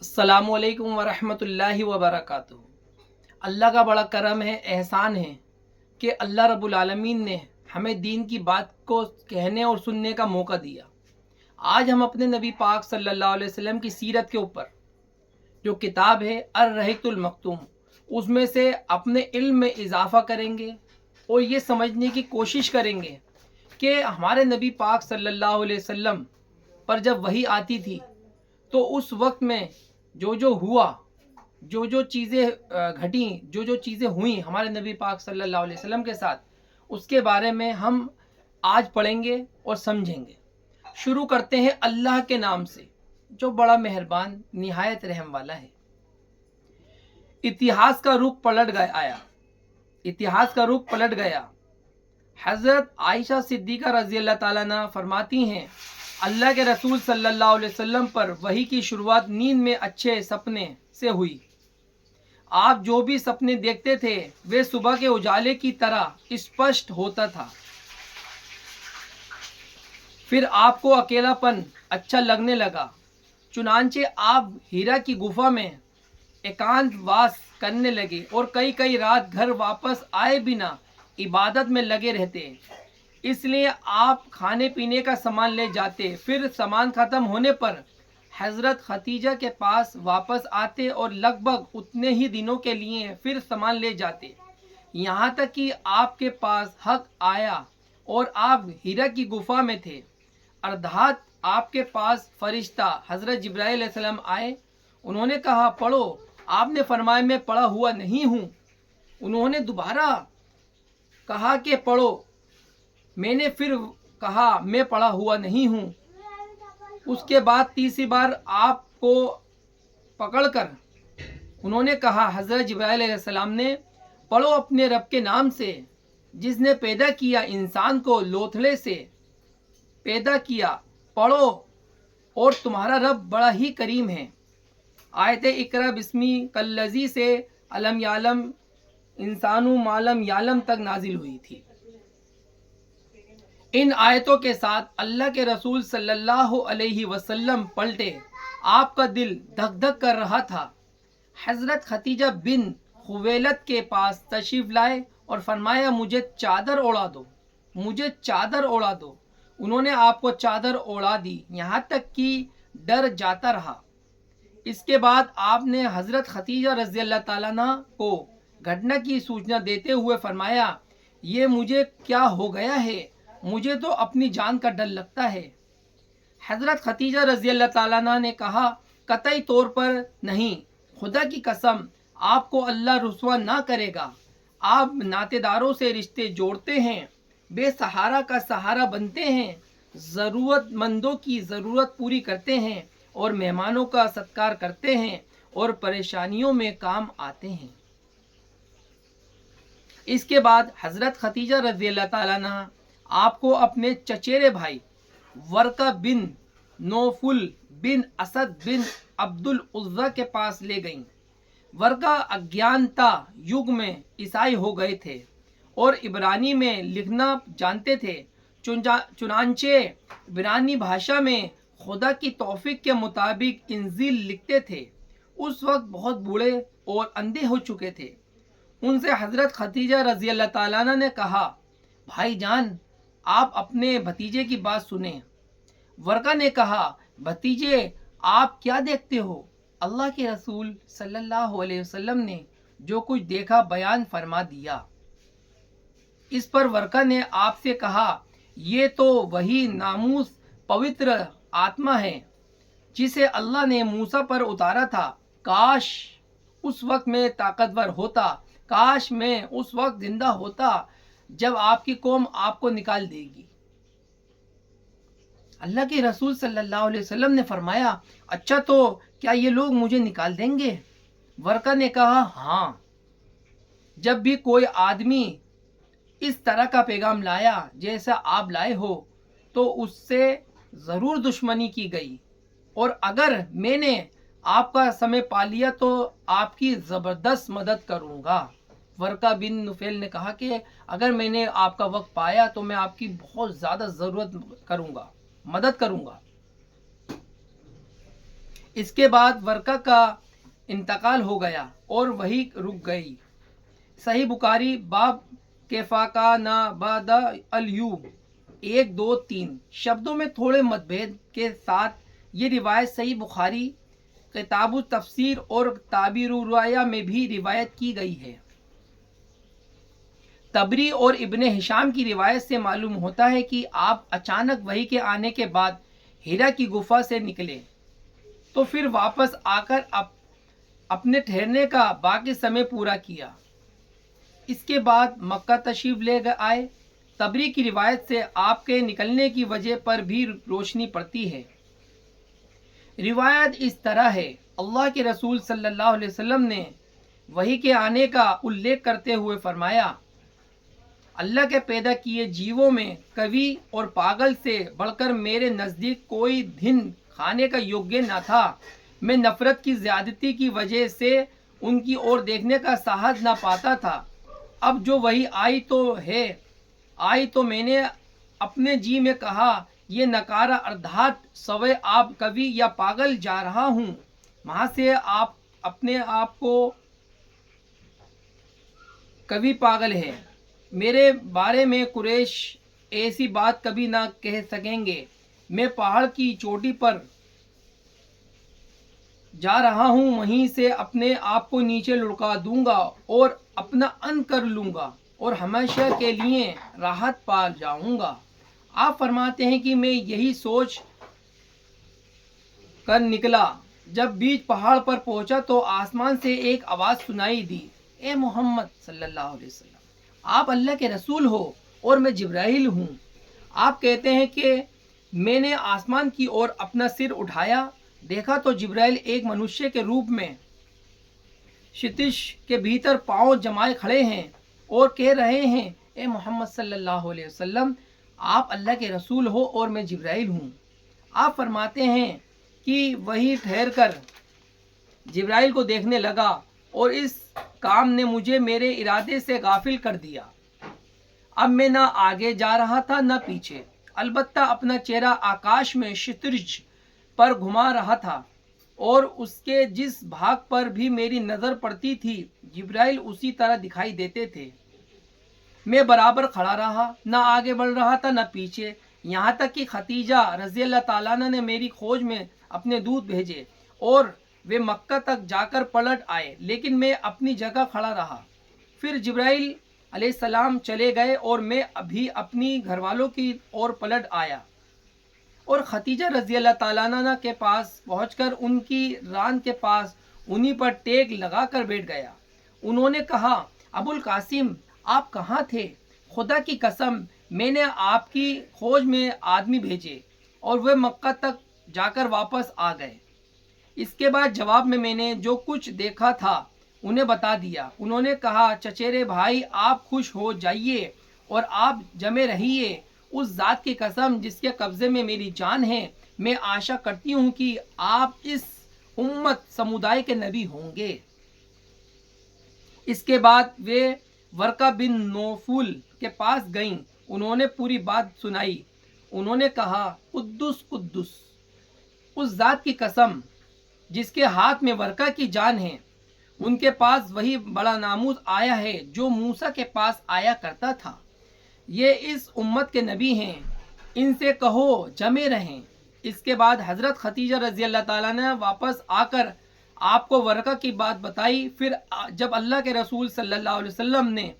अस्सलामु अलैकुम वरहमतुल्लाहि वबरकातुहू। अल्लाह का बड़ा करम है, एहसान है कि अल्लाह रब्बुल आलमीन ने हमें दीन की बात को कहने और सुनने का मौका दिया। आज हम अपने नबी पाक सल्लल्लाहु अलैहि वसल्लम की सीरत के ऊपर जो किताब है अर्रहीकुल मख्तूम, उसमें से अपने इल्म में इजाफ़ा करेंगे और ये समझने की कोशिश करेंगे कि हमारे नबी पाक सल्लल्लाहु अलैहि वसल्लम पर जब वही आती थी तो उस वक्त में जो जो हुआ, जो जो चीज़ें घटी, जो जो चीज़ें हुई हमारे नबी पाक सल्लल्लाहु अलैहि वसल्लम के साथ, उसके बारे में हम आज पढ़ेंगे और समझेंगे। शुरू करते हैं अल्लाह के नाम से जो बड़ा मेहरबान निहायत रहम वाला है। इतिहास का रुख पलट गया। हज़रत आयशा सिद्दीक़ा रज़ी अल्लाह ताला अन्हा फरमाती हैं, अल्लाह के रसूल सल्लल्लाहु अलैहि वसल्लम पर वही की शुरुआत नींद में अच्छे सपने से हुई। आप जो भी सपने देखते थे वे सुबह के उजाले की तरह स्पष्ट होता था। फिर आपको अकेलापन अच्छा लगने लगा, चुनांचे आप हीरा की गुफा में एकांत वास करने लगे और कई कई रात घर वापस आए बिना इबादत में लगे रहते। इसलिए आप खाने पीने का सामान ले जाते, फिर सामान ख़त्म होने पर हज़रत खतीजा के पास वापस आते और लगभग उतने ही दिनों के लिए फिर सामान ले जाते, यहाँ तक कि आपके पास हक आया और आप हीरा की गुफा में थे। अर्थात आपके पास फरिश्ता हज़रत जिब्राइल अलैहिस्सलाम आए। उन्होंने कहा, पढ़ो। आपने फरमाया, मैं पढ़ा हुआ नहीं हूँ। उन्होंने दोबारा कहा कि पढ़ो। मैंने फिर कहा, मैं पढ़ा हुआ नहीं हूँ। उसके बाद तीसरी बार आपको पकड़कर उन्होंने कहा, हज़रत जिब्राइल अलैहिस्सलाम ने, पढ़ो अपने रब के नाम से जिसने पैदा किया, इंसान को लोथड़े से पैदा किया। पढ़ो और तुम्हारा रब बड़ा ही करीम है। आयत इकरा बिस्मी कल्लज़ी से अलम यालम इंसानु मालम यालम तक नाजिल हुई थी। इन आयतों के साथ अल्लाह के रसूल सल्लल्लाहु अलैहि वसल्लम पलटे। आपका दिल धक धक कर रहा था। हज़रत खतीजा बिन खुवैलद के पास तशरीफ़ लाए और फरमाया, मुझे चादर ओढ़ा दो। उन्होंने आपको चादर ओढ़ा दी, यहाँ तक कि डर जाता रहा। इसके बाद आपने हज़रत खतीजा रज़ी अल्लाह ताला अन्हा को घटना की सूचना देते हुए फरमाया, ये मुझे क्या हो गया है, मुझे तो अपनी जान का डर लगता है। हज़रत खतीजा रज़ी अल्लाह ताला अन्हा ने कहा, कतई तौर पर नहीं, खुदा की कसम, आपको अल्लाह रुसवा ना करेगा। आप नातेदारों से रिश्ते जोड़ते हैं, बेसहारा का सहारा बनते हैं, ज़रूरतमंदों की ज़रूरत पूरी करते हैं और मेहमानों का सत्कार करते हैं और परेशानियों में काम आते हैं। इसके बाद हज़रत खतीजा रज़ी अल्लाह ताला अन्हा आपको अपने चचेरे भाई वर्का बिन नौफुल बिन असद बिन अब्दुल उज़्ज़ा के पास ले गईं। वर्का अज्ञानता युग में ईसाई हो गए थे और इब्रानी में लिखना जानते थे। चुनांचे इब्रानी भाषा में खुदा की तौफीक के मुताबिक इंजील लिखते थे। उस वक्त बहुत बूढ़े और अंधे हो चुके थे। उनसे हज़रत खतीजा रज़ी अल्लाह ताला अन्हा ने कहा, भाईजान, आप अपने भतीजे की बात सुने। वर्का ने कहा, भतीजे, आप क्या देखते हो? अल्लाह के रसूल सल्लल्लाहु अलैहि वसल्लम ने जो कुछ देखा बयान फरमा दिया। इस पर वर्का ने आपसे कहा, ये तो वही नामूस पवित्र आत्मा है जिसे अल्लाह ने मूसा पर उतारा था। काश उस वक्त में ताकतवर होता, काश मैं उस वक्त जिंदा होता जब आपकी कौम आपको निकाल देगी। अल्लाह के रसूल सल्लल्लाहु अलैहि वसल्लम ने फरमाया, अच्छा, तो क्या ये लोग मुझे निकाल देंगे? वर्का ने कहा, हाँ, जब भी कोई आदमी इस तरह का पैगाम लाया जैसा आप लाए हो तो उससे ज़रूर दुश्मनी की गई, और अगर मैंने आपका समय पा लिया तो आपकी ज़बरदस्त मदद करूँगा। वर्का बिन नुफैल ने कहा कि अगर मैंने आपका वक्त पाया तो मैं आपकी बहुत ज़्यादा ज़रूरत करूँगा, मदद करूँगा। اس کے بعد ورقہ کا انتقال ہو گیا اور وہی رک گئی۔ صحیح بخاری باب کیفاکا نا بعد الیوب 1 2 3 شبدوں میں تھوڑے متبھید کے ساتھ یہ روایت صحیح بخاری کتاب التفسیر اور تعبیر الرؤیا میں بھی روایت کی گئی ہے۔ تبری اور ابن ہشام کی روایت سے معلوم ہوتا ہے کہ آپ اچانک وحی کے آنے کے بعد ہیرا کی گفا سے نکلے تو پھر واپس آ کر اپنے ٹھہرنے کا باقی سمے پورا کیا۔ اس کے بعد مکہ تشریف لے آئے۔ تبری کی روایت سے آپ کے نکلنے کی وجہ پر بھی روشنی پڑتی ہے۔ روایت اس طرح ہے، اللہ کے رسول صلی اللہ علیہ وسلم نے وحی کے آنے کا الیک کرتے ہوئے فرمایا، اللہ کے پیدا کیے جیووں میں کبھی اور پاگل سے بڑھ کر میرے نزدیک کوئی دن کھانے کا یوگیہ نہ تھا۔ میں نفرت کی زیادتی کی وجہ سے ان کی اور دیکھنے کا ساہس نہ پاتا تھا۔ اب جو وحی آئی تو میں نے اپنے جی میں کہا، یہ نکارہ اردھات سوئے آپ کبھی یا پاگل جا رہا ہوں۔ وہاں سے آپ اپنے آپ کو کبھی پاگل ہے، میرے بارے میں قریش ایسی بات کبھی نہ کہہ سکیں گے۔ میں پہاڑ کی چوٹی پر جا رہا ہوں، وہیں سے اپنے آپ کو نیچے لڑکا دوں گا اور اپنا ان کر لوں گا اور ہمیشہ کے لیے راحت پا جاؤں گا۔ آپ فرماتے ہیں کہ میں یہی سوچ کر نکلا۔ جب بیچ پہاڑ پر پہنچا تو آسمان سے ایک آواز سنائی دی، اے محمد صلی اللہ علیہ وسلم، آپ اللہ کے رسول ہو اور میں جبرائیل ہوں۔ آپ کہتے ہیں کہ میں نے آسمان کی اور اپنا سر اٹھایا، دیکھا تو جبرائیل ایک منشیہ کے روپ میں شتش کے بھیتر پاؤں جمائے کھڑے ہیں اور کہہ رہے ہیں، اے محمد صلی اللہ علیہ وسلم، آپ اللہ کے رسول ہو اور میں جبرائیل ہوں۔ آپ فرماتے ہیں کہ وہی ٹھہر کر جبرائیل کو دیکھنے لگا اور اس کام نے مجھے میرے ارادے سے غافل کر دیا۔ اب میں نہ آگے جا رہا تھا نہ پیچھے، البتہ اپنا چہرہ آکاش میں شترج پر گھما رہا تھا اور اس کے جس بھاگ پر بھی میری نظر پڑتی تھی جبرائیل اسی طرح دکھائی دیتے تھے۔ میں برابر کھڑا رہا، نہ آگے بڑھ رہا تھا نہ پیچھے، یہاں تک کہ خدیجہ رضی اللہ تعالیٰ عنہ نے میری کھوج میں اپنے دودھ بھیجے اور وہ مکہ تک جا کر پلٹ آئے، لیکن میں اپنی جگہ کھڑا رہا۔ پھر جبرائیل علیہ السلام چلے گئے اور میں ابھی اپنی گھر والوں کی اور پلٹ آیا اور خدیجہ رضی اللہ تعالیٰ عنہ کے پاس پہنچ کر ان کی ران کے پاس انہی پر ٹیک لگا کر بیٹھ گیا۔ انہوں نے کہا، ابو القاسم، آپ کہاں تھے؟ خدا کی قسم میں نے آپ کی کھوج میں آدمی بھیجے اور وہ مکہ تک جا کر واپس آ گئے۔ اس کے بعد جواب میں نے جو کچھ دیکھا تھا انہیں بتا دیا۔ انہوں نے کہا، چچیرے بھائی، آپ خوش ہو جائیے اور آپ جمے رہیے۔ اس ذات کی قسم جس کے قبضے میں میری جان ہے، میں آشا کرتی ہوں کہ آپ اس امت سمودائے کے نبی ہوں گے۔ اس کے بعد وہ ورقہ بن نوفل کے پاس گئیں، انہوں نے پوری بات سنائی۔ انہوں نے کہا، قدس قدس، اس ذات کی قسم جس کے ہاتھ میں ورقہ کی جان ہے، ان کے پاس وہی بڑا ناموز آیا ہے جو موسیٰ کے پاس آیا کرتا تھا۔ یہ اس امت کے نبی ہیں، ان سے کہو جمے رہیں۔ اس کے بعد حضرت خدیجہ رضی اللہ تعالیٰ نے واپس آ کر آپ کو ورقہ کی بات بتائی۔ پھر جب اللہ کے رسول صلی اللہ علیہ وسلم نے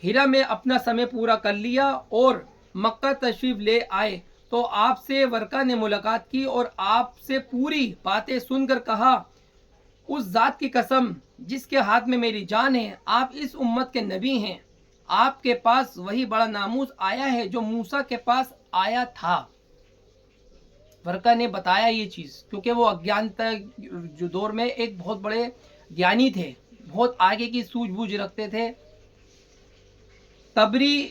ہیرا میں اپنا سمے پورا کر لیا اور مکہ تشریف لے آئے تو آپ سے ورقہ نے ملاقات کی اور آپ سے پوری باتیں سن کر کہا، اس ذات کی قسم جس کے ہاتھ میں میری جان ہے، آپ اس امت کے نبی ہیں، آپ کے پاس وہی بڑا ناموز آیا ہے جو موسیٰ کے پاس آیا تھا۔ ورقہ نے بتایا یہ چیز کیونکہ وہ اگیانتا جو دور میں ایک بہت بڑے گیانی تھے، بہت آگے کی سوجھ بوجھ رکھتے تھے۔ تبری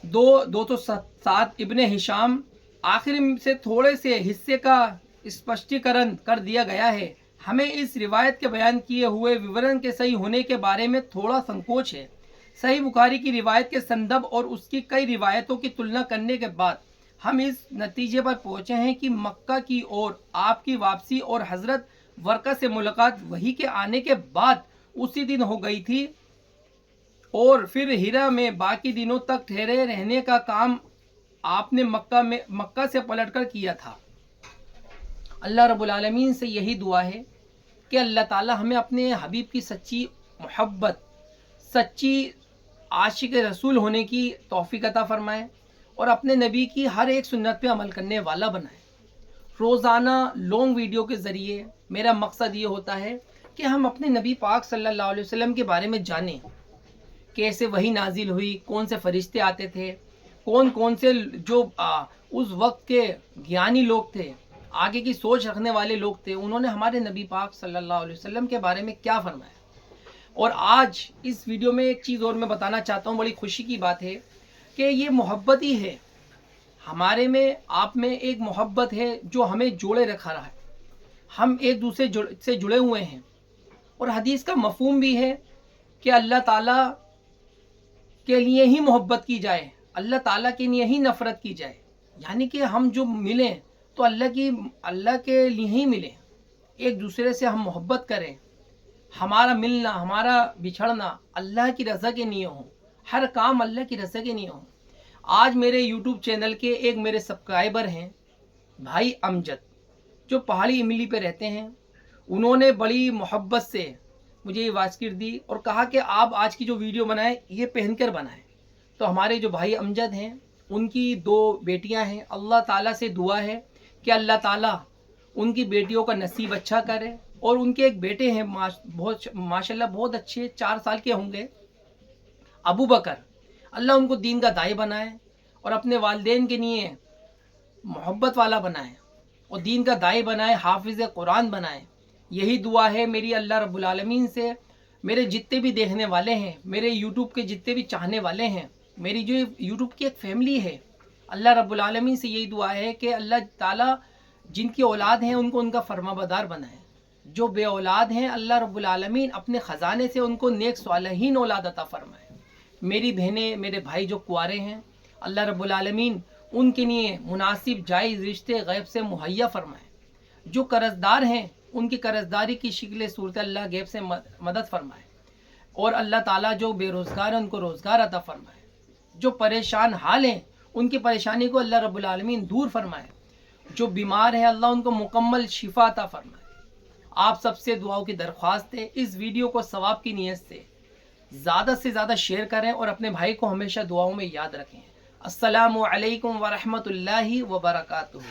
2:7 ابن ہشام آخر سے تھوڑے سے حصے کا اسپشٹیکرن کر دیا گیا ہے۔ ہمیں اس روایت کے بیان کیے ہوئے وورن کے صحیح ہونے کے بارے میں تھوڑا سنکوچ ہے۔ صحیح بخاری کی روایت کے سندب اور اس کی کئی روایتوں کی تلنا کرنے کے بعد ہم اس نتیجے پر پہنچے ہیں کہ مکہ کی اور آپ کی واپسی اور حضرت वर्का से मुलाकात वही के आने के बाद उसी दिन हो गई थी और फिर हीरा में बाकी दिनों तक ठहरे रहने का काम आपने मक्का से पलटकर किया था। अल्लाह रब्बुल आलमीन से यही दुआ है कि अल्लाह ताला हमें अपने हबीब की सच्ची मोहब्बत, सच्ची आशिक रसूल होने की तौफीक अता फरमाए और अपने नबी की हर एक सुन्नत पे अमल करने वाला बनाए। रोज़ाना लॉन्ग वीडियो के ज़रिए मेरा मकसद ये होता है कि हम अपने नबी पाक सल्लल्लाहु अलैहि वसल्लम के बारे में जानें, कैसे वही नाजिल हुई, कौन से फरिश्ते आते थे, कौन कौन से जो उस वक्त के ज्ञानी लोग थे, आगे की सोच रखने वाले लोग थे, उन्होंने हमारे नबी पाक सल्लल्लाहु अलैहि वसल्लम के बारे में क्या फरमाया। और आज इस वीडियो में एक चीज़ और मैं बताना चाहता हूँ, बड़ी खुशी की बात है कि ये मोहब्बत ही है, हमारे में आप में एक मोहब्बत है जो हमें जोड़े रखा रहा है। हम एक दूसरे से जुड़े हुए हैं और हदीस का मफहूम भी है कि अल्लाह ताला के लिए ही मोहब्बत की जाए, अल्लाह ताला के लिए ही नफ़रत की जाए, यानी कि हम जो मिलें तो अल्लाह के लिए ही मिलें, एक दूसरे से हम मोहब्बत करें, हमारा मिलना, हमारा बिछड़ना अल्लाह की रज़ा के लिए हो, हर काम अल्लाह की रज़ा के लिए हो। आज मेरे यूट्यूब चैनल के एक मेरे सब्सक्राइबर हैं भाई अमजद, जो पहाड़ी इमली पे रहते हैं। उन्होंने बड़ी मोहब्बत से मुझे ये वास्किर दी और कहा कि आप आज की जो वीडियो बनाएं ये पहनकर बनाएं। तो हमारे जो भाई अमजद हैं, उनकी 2 बेटियां हैं। अल्लाह ताला से दुआ है कि अल्लाह ताला उनकी बेटियों का नसीब अच्छा करे और उनके एक बेटे हैं माशाल्लाह बहुत अच्छे, 4 साल के होंगे, अबू बकर। अल्लाह उनको दीन का दाई बनाए और अपने वालिदैन के लिए मोहब्बत वाला बनाए और दीन का दाई बनाए, हाफिज़ कुरान बनाए। यही दुआ है मेरी अल्लाह रब्बुल आलमीन से। मेरे जितने भी देखने वाले हैं, मेरे यूट्यूब के जितने भी चाहने वाले हैं, मेरी जो यूट्यूब की एक फैमिली है, अल्लाह रब्बुल आलमीन से यही दुआ है कि अल्लाह ताला जिनकी औलाद हैं उनको उनका फरमाबरदार बनाए, जो बे औलाद हैं अल्लाह रब्बुल आलमीन अपने ख़जाने से उनको नेक सालिहीन औलाद अता फरमाए। मेरी बहनें, मेरे भाई जो कुंवारे हैं, अल्लाह रब्बुल आलमीन उनके लिए मुनासिब जायज़ रिश्ते गैब से मुहैया फरमाए। जो कर्ज़दार हैं उनकी कर्ज़दारी की शिकल सूरत अल्लाह गैब से मदद फरमाए और अल्लाह ताला जो बेरोज़गार हैं उनको रोज़गार अता फरमाए। जो परेशान हाल हैं उनकी परेशानी को अल्लाह रब्बुल आलमीन दूर फरमाए। जो बीमार हैं अल्लाह उनको मुकम्मल शिफा अता फरमाए। आप सबसे दुआओं की दरख्वास्त है, इस वीडियो को सवाब की नीयत से ज़्यादा शेयर करें और अपने भाई को हमेशा दुआओं में याद रखें। अस्सलामु अलैकुम व रहमतुल्लाहि व बरकातुहू।